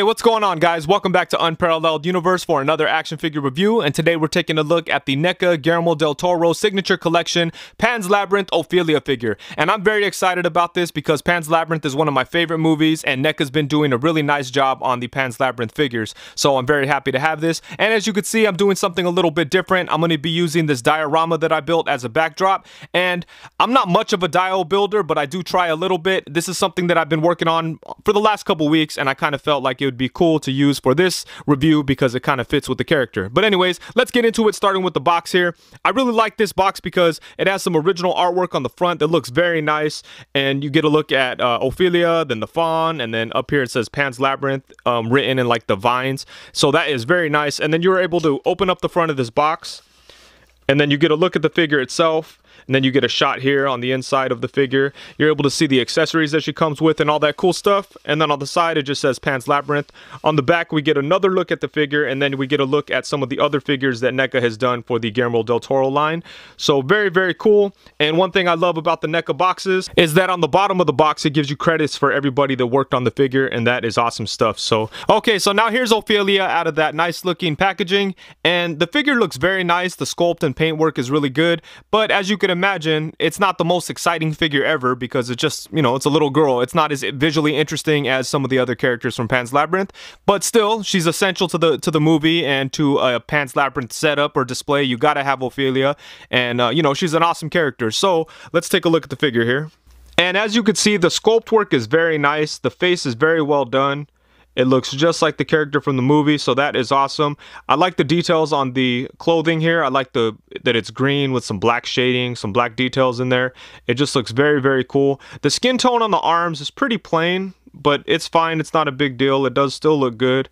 What's going on, guys? Welcome back to Unparalleled Universe for another action figure review, and today we're taking a look at the Neca Guillermo del Toro Signature Collection Pan's Labyrinth Ofelia figure. And I'm very excited about this because Pan's Labyrinth is one of my favorite movies, and Neca's been doing a really nice job on the Pan's Labyrinth figures. So I'm very happy to have this. And as you can see, I'm doing something a little bit different. I'm going to be using this diorama that I built as a backdrop, and I'm not much of a dio builder, but I do try a little bit. This is something that I've been working on for the last couple weeks, and I kind of felt like it would be cool to use for this review because it kind of fits with the character. But anyways, let's get into it, starting with the box here. I really like this box because it has some original artwork on the front that looks very nice, and you get a look at Ofelia, then the fawn, and then up here it says Pan's Labyrinth written in like the vines. So that is very nice. And then you're able to open up the front of this box, and then you get a look at the figure itself. And then you get a shot here on the inside of the figure. You're able to see the accessories that she comes with and all that cool stuff. And then on the side, it just says Pan's Labyrinth. On the back, we get another look at the figure, and then we get a look at some of the other figures that Neca has done for the Guillermo del Toro line. So very, very cool. And one thing I love about the Neca boxes is that on the bottom of the box, it gives you credits for everybody that worked on the figure, and that is awesome stuff. So, okay, so now here's Ofelia out of that nice looking packaging, and the figure looks very nice. The sculpt and paintwork is really good, but as you can imagine, it's not the most exciting figure ever because it's just, you know, it's a little girl. It's not as visually interesting as some of the other characters from Pan's Labyrinth, but still, she's essential to the movie and to a Pan's Labyrinth setup or display. You gotta have Ofelia, and you know, she's an awesome character. So let's take a look at the figure here. And as you can see, the sculpt work is very nice. The face is very well done. It looks just like the character from the movie, so that is awesome. I like the details on the clothing here. I like that it's green with some black shading, some black details in there. It just looks very, very cool. The skin tone on the arms is pretty plain, but it's fine. It's not a big deal. It does still look good.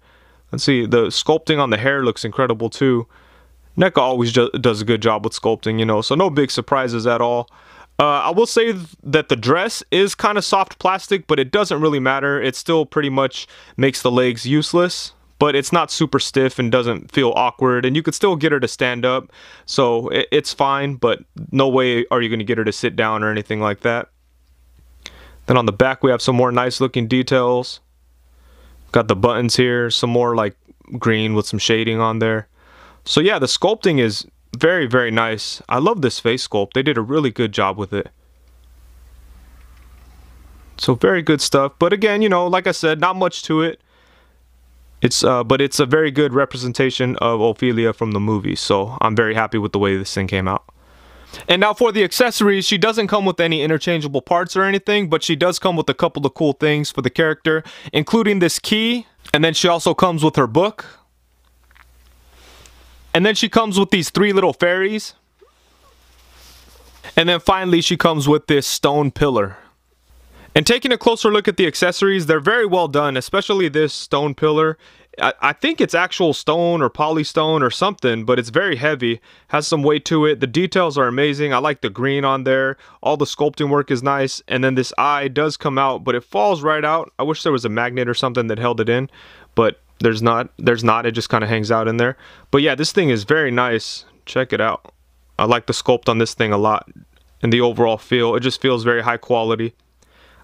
Let's see, the sculpting on the hair looks incredible too. Neca always does a good job with sculpting, you know, so no big surprises at all. I will say that the dress is kind of soft plastic, but it doesn't really matter. It still pretty much makes the legs useless, but it's not super stiff and doesn't feel awkward, and you could still get her to stand up, so it's fine, but no way are you going to get her to sit down or anything like that. Then on the back we have some more nice looking details. Got the buttons here, some more like green with some shading on there. So yeah, the sculpting is very, very nice. I love this face sculpt. They did a really good job with it. So very good stuff. But again, you know, like I said, not much to it. But it's a very good representation of Ofelia from the movie. So I'm very happy with the way this thing came out. And now for the accessories, she doesn't come with any interchangeable parts or anything, but she does come with a couple of cool things for the character, including this key. And then she also comes with her book. And then she comes with these 3 little fairies. And then finally she comes with this stone pillar. And taking a closer look at the accessories, they're very well done, especially this stone pillar. I think it's actual stone or polystone or something, but it's very heavy, has some weight to it. The details are amazing. I like the green on there. All the sculpting work is nice. And then this eye does come out, but it falls right out. I wish there was a magnet or something that held it in, but there's not. It just kind of hangs out in there. But yeah, this thing is very nice. Check it out. I like the sculpt on this thing a lot, and the overall feel. It just feels very high quality.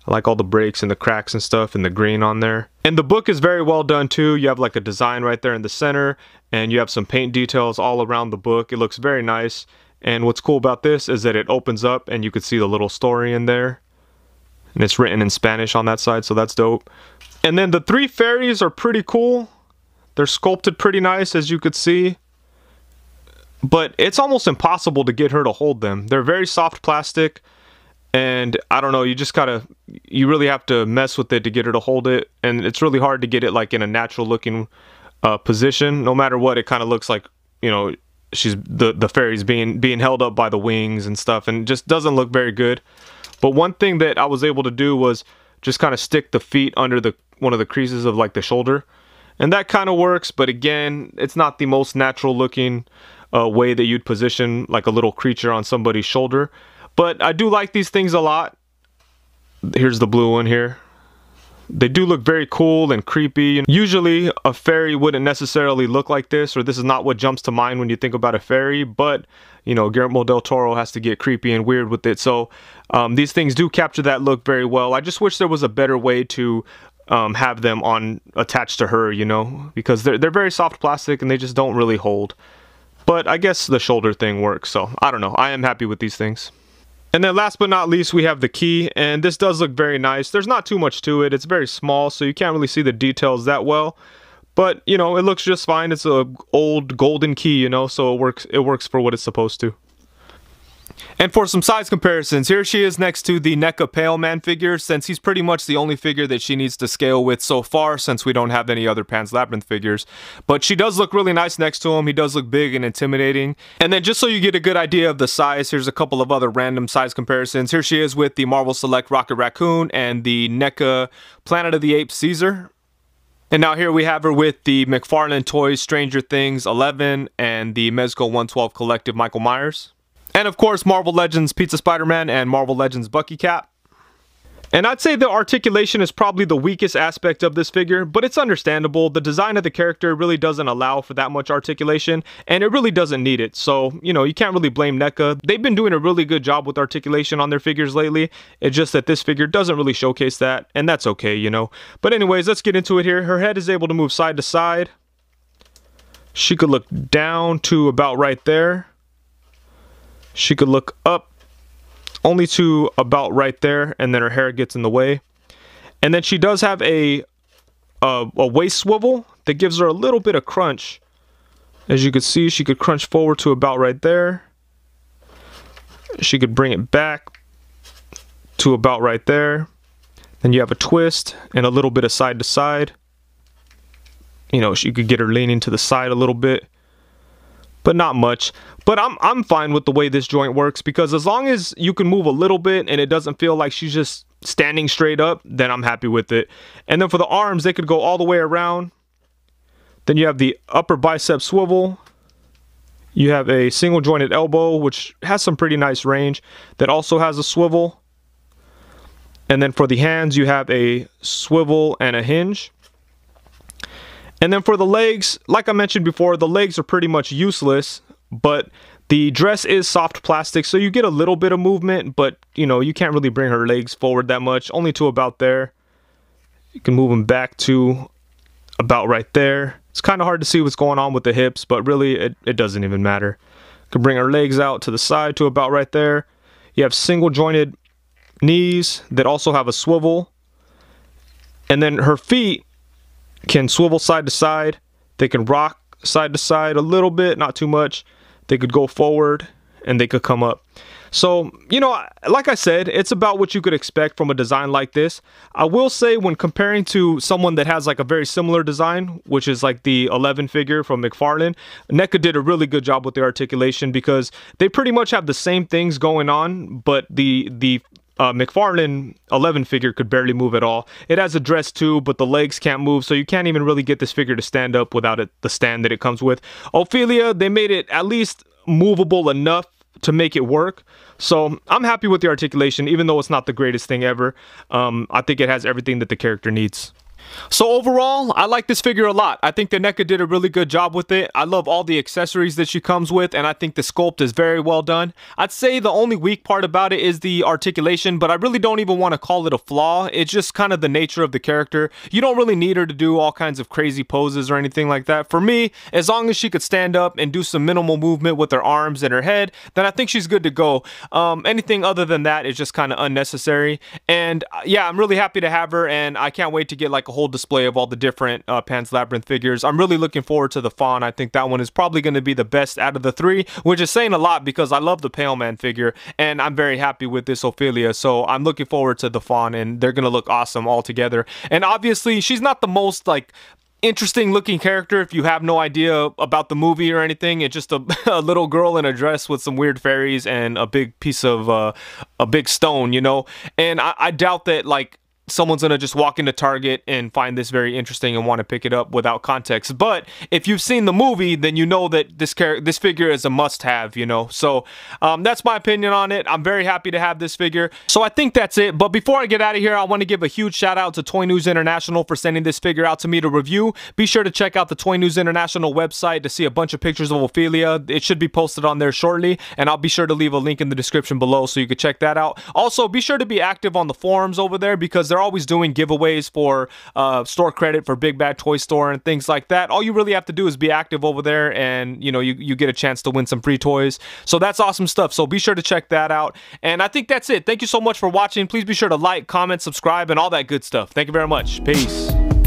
I like all the breaks and the cracks and stuff, and the green on there. And the book is very well done too. You have like a design right there in the center, and you have some paint details all around the book. It looks very nice. And what's cool about this is that it opens up and you can see the little story in there. And it's written in Spanish on that side, so that's dope. And then the 3 fairies are pretty cool. They're sculpted pretty nice, as you could see. But it's almost impossible to get her to hold them. They're very soft plastic. And I don't know, you really have to mess with it to get her to hold it. And it's really hard to get it like in a natural looking position. No matter what, it kind of looks like, you know, she's the fairy's being held up by the wings and stuff. And it just doesn't look very good. But one thing that I was able to do was just kind of stick the feet under one of the creases of like the shoulder, and that kind of works. But again, it's not the most natural looking way that you'd position like a little creature on somebody's shoulder. But I do like these things a lot. Here's the blue one here. They do look very cool and creepy. Usually a fairy wouldn't necessarily look like this, or this is not what jumps to mind when you think about a fairy, but you know, Guillermo del Toro has to get creepy and weird with it. So these things do capture that look very well. I just wish there was a better way to have them on attached to her, you know, because they're very soft plastic and they just don't really hold. But I guess the shoulder thing works, so I don't know. I am happy with these things. And then last but not least, we have the key, and this does look very nice. There's not too much to it. It's very small, so you can't really see the details that well. But, you know, it looks just fine. It's a old golden key, you know, so it works for what it's supposed to. And for some size comparisons, here she is next to the Neca Pale Man figure, since he's pretty much the only figure that she needs to scale with so far, since we don't have any other Pan's Labyrinth figures. But she does look really nice next to him. He does look big and intimidating. And then just so you get a good idea of the size, here's a couple of other random size comparisons. Here she is with the Marvel Select Rocket Raccoon and the Neca Planet of the Apes Caesar. And now here we have her with the McFarlane Toys Stranger Things 11 and the Mezco 112 Collective Michael Myers. And of course, Marvel Legends Pizza Spider-Man and Marvel Legends Bucky Cap. And I'd say the articulation is probably the weakest aspect of this figure, but it's understandable. The design of the character really doesn't allow for that much articulation, and it really doesn't need it. So, you know, you can't really blame NECA. They've been doing a really good job with articulation on their figures lately. It's just that this figure doesn't really showcase that, and that's okay, you know. But anyways, let's get into it here. Her head is able to move side to side. She could look down to about right there. She could look up only to about right there, and then her hair gets in the way. And then she does have a waist swivel that gives her a little bit of crunch. As you can see, she could crunch forward to about right there. She could bring it back to about right there. Then you have a twist and a little bit of side to side. You know, she could get her leaning to the side a little bit, but not much. But I'm fine with the way this joint works, because as long as you can move a little bit and it doesn't feel like she's just standing straight up, then I'm happy with it. And then for the arms, they could go all the way around. Then you have the upper bicep swivel. You have a single jointed elbow, which has some pretty nice range, that also has a swivel. And then for the hands, you have a swivel and a hinge. And then for the legs, like I mentioned before, the legs are pretty much useless, but the dress is soft plastic, so you get a little bit of movement, but you know, you can't really bring her legs forward that much, only to about there. You can move them back to about right there. It's kind of hard to see what's going on with the hips, but really it doesn't even matter. You can bring her legs out to the side to about right there. You have single jointed knees that also have a swivel. And then her feet can swivel side to side. They can rock side to side a little bit, not too much. They could go forward and they could come up. So, you know, like I said, it's about what you could expect from a design like this. I will say, when comparing to someone that has like a very similar design, which is like the 11 figure from McFarlane, NECA did a really good job with the articulation, because they pretty much have the same things going on, but the McFarlane 11 figure could barely move at all. It has a dress too, but the legs can't move, so you can't even really get this figure to stand up without the stand that it comes with. Ofelia, they made it at least movable enough to make it work. So I'm happy with the articulation, even though it's not the greatest thing ever. I think it has everything that the character needs. So overall, I like this figure a lot. I think that NECA did a really good job with it. I love all the accessories that she comes with, and I think the sculpt is very well done. I'd say the only weak part about it is the articulation, but I really don't even want to call it a flaw. It's just kind of the nature of the character. You don't really need her to do all kinds of crazy poses or anything like that. For me, as long as she could stand up and do some minimal movement with her arms and her head, then I think she's good to go. Anything other than that is just kind of unnecessary. And yeah, I'm really happy to have her, and I can't wait to get like a whole display of all the different Pan's Labyrinth figures. I'm really looking forward to the Fawn. I think that one is probably going to be the best out of the three, which is saying a lot, because I love the Pale Man figure and I'm very happy with this Ofelia. So I'm looking forward to the Fawn, and they're going to look awesome all together. And obviously, she's not the most like interesting looking character if you have no idea about the movie or anything. It's just a little girl in a dress with some weird fairies and a big piece of a big stone, you know. And I doubt that like someone's gonna just walk into Target and find this very interesting and want to pick it up without context. But if you've seen the movie, then you know that this figure is a must-have, you know. So that's my opinion on it. I'm very happy to have this figure. So I think that's it. But before I get out of here, I want to give a huge shout out to Toy News International for sending this figure out to me to review. Be sure to check out the Toy News International website to see a bunch of pictures of Ofelia. It should be posted on there shortly, and I'll be sure to leave a link in the description below so you can check that out. Also, be sure to be active on the forums over there, because there they're always doing giveaways for store credit for Big Bad Toy Store and things like that. All you really have to do is be active over there, and you know, you get a chance to win some free toys. So that's awesome stuff. So be sure to check that out. And I think that's it. Thank you so much for watching. Please be sure to like, comment, subscribe, and all that good stuff. Thank you very much. Peace.